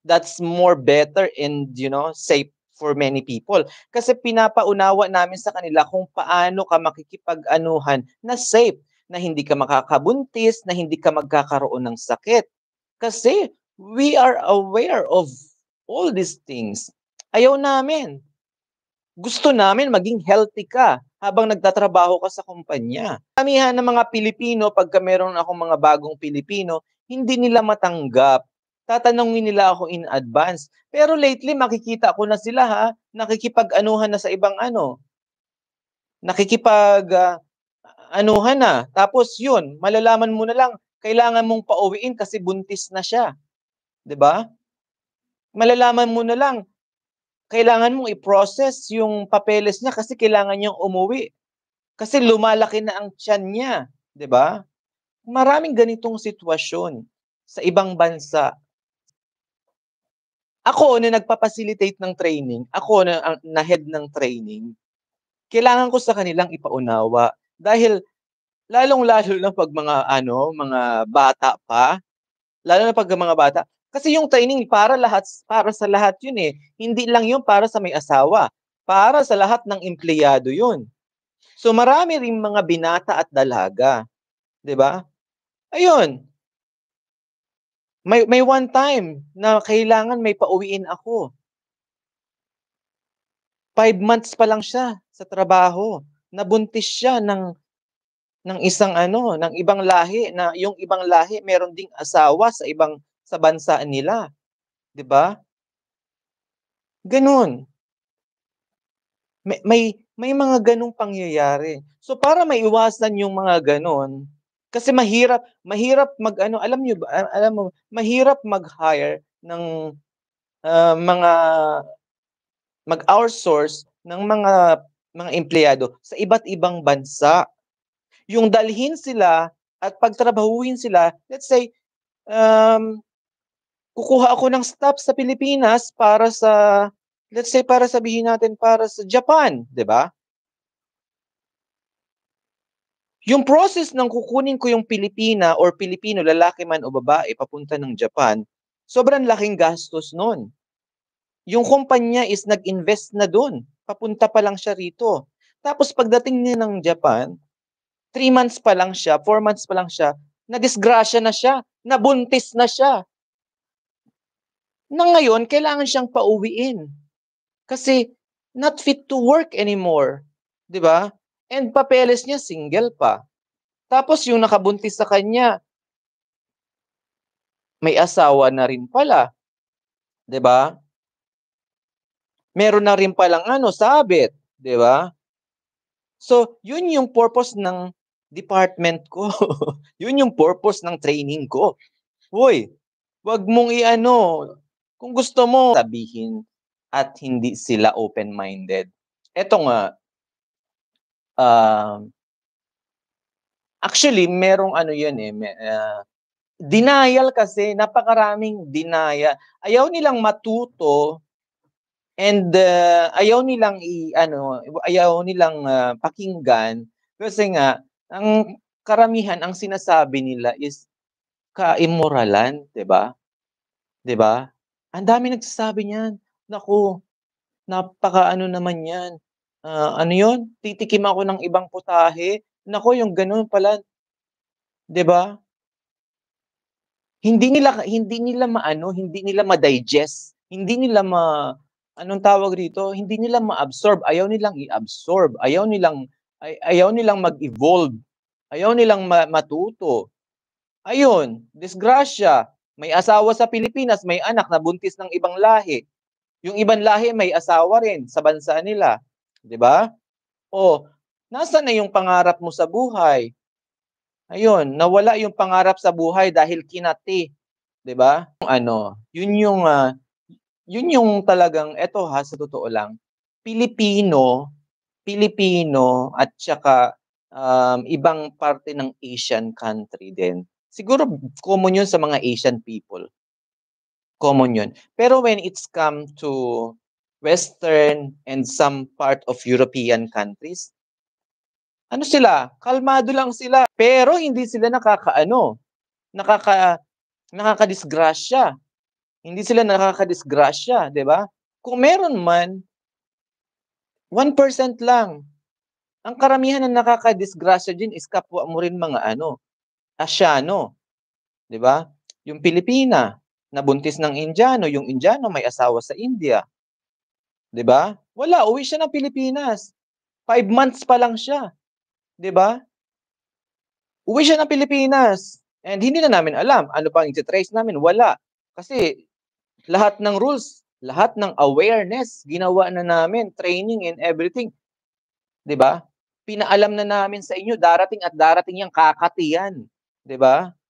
that's more better and safe for many people. Kasi pinapaunawa namin sa kanila kung paano ka makikipag-anuhan na safe, na hindi ka makakabuntis, na hindi ka magkakaroon ng sakit. Kasi we are aware of all these things. Ayaw namin. Gusto namin maging healthy ka habang nagtatrabaho ka sa kumpanya. Karamihan ng mga Pilipino, pagka meron akong mga bagong Pilipino, hindi nila matanggap. Tatanungin nila ako in advance. Pero lately, makikita ko na sila nakikipag-anuhan na sa ibang anuhan na. Tapos yun, malalaman mo na lang, kailangan mong pauwiin kasi buntis na siya. 'Di ba? Malalaman mo na lang, kailangan mong i-process yung papeles niya kasi kailangan niyang umuwi. Kasi lumalaki na ang tiyan niya, 'di ba? Maraming ganitong sitwasyon sa ibang bansa. Ako na nagpa-facilitate ng training, ako na head ng training, kailangan ko sa kanilang ipaunawa dahil lalong-lalo na 'pag mga bata pa, lalo na 'pag mga bata. Kasi yung training para sa lahat yun, eh. Hindi lang yun para sa may asawa, para sa lahat ng empleyado yun. So, marami ring mga binata at dalaga, 'di ba? Ayun, may one time na kailangan may pauwiin ako. 5 months pa lang siya sa trabaho, nabuntis siya ng ng ibang lahi na yung ibang lahi meron ding asawa sa bansa nila, 'di ba? Gano'n. May mga gano'ng pangyayari. So, para maiwasan yung mga gano'n, kasi mahirap alam niyo ba, alam mo, mahirap mag-hire ng, mga mag-outsource ng mga empleyado sa iba't ibang bansa. Yung dalhin sila at pagtrabahuhin sila, let's say, um, kukuha ako ng staff sa Pilipinas para sa, let's say, para sabihin natin para sa Japan, 'di ba? Yung process ng kukunin ko yung Pilipina or Pilipino, lalaki man o babae, papunta ng Japan, sobrang laking gastos nun. Yung kumpanya is nag-invest na dun, papunta pa lang siya rito. Tapos pagdating niya ng Japan, 3 months pa lang siya, 4 months pa lang siya, nadisgrasya na siya, nabuntis na siya, na ngayon kailangan siyang pauwiin kasi not fit to work anymore, 'di ba? And papeles niya single pa. Tapos yung nakabuntis sa kanya, may asawa na rin pala, 'di ba? Meron na rin palang sabit, 'di ba? So, yun yung purpose ng department ko. Yun yung purpose ng training ko. Hoy, 'wag mong kung gusto mo sabihin at hindi sila open-minded. Eto nga, um, actually merong yun, eh, denial kasi, napakaraming denial. Ayaw nilang matuto and, ayaw nilang, pakinggan kasi nga ang karamihan ang sinasabi nila is kaimoralan, 'di ba? 'Di ba? Ang daming nagsasabi niyan. Naku, napaka-ano naman niyan, yun, titikim ako ng ibang putahe. Naku, yung gano'n pala, 'di ba? Hindi nila hindi nila ma-digest, hindi nila anong tawag dito, hindi nila ma-absorb, ayaw nilang i-absorb, ayaw nilang mag-evolve, ayaw nilang matuto. Ayun, disgrasya, may asawa sa Pilipinas, may anak na buntis ng ibang lahi. Yung ibang lahi may asawa rin sa bansa nila, 'di ba? Oh, nasaan na yung pangarap mo sa buhay? Ayun, nawala yung pangarap sa buhay dahil kinati, 'di ba? Yun yung talagang eto sa totoo lang, Pilipino Pilipino at tsaka, ibang parte ng Asian country din. Siguro common yun sa mga Asian people, common yun. Pero when it's come to Western and some part of European countries, sila, kalmado lang sila, pero hindi sila nakakadisgrasya. Hindi sila nakakadisgrasya, 'di ba? Kung meron man, 1% lang. Ang karamihan na nakakadisgrasya diyan is kapwa mo rin mga ano, Asyano, 'di ba? Yung Pilipina, nabuntis ng Indiano, yung Indiano may asawa sa India, 'di ba? Wala, uwi siya ng Pilipinas, 5 months pa lang siya, 'di ba? Uwi siya ng Pilipinas and hindi na namin alam ano pang iti-trace namin, wala. Kasi lahat ng rules, lahat ng awareness ginawa na namin, training and everything, 'di ba? Pinaalam na namin sa inyo darating at darating yang kakatiyan, 'di ba?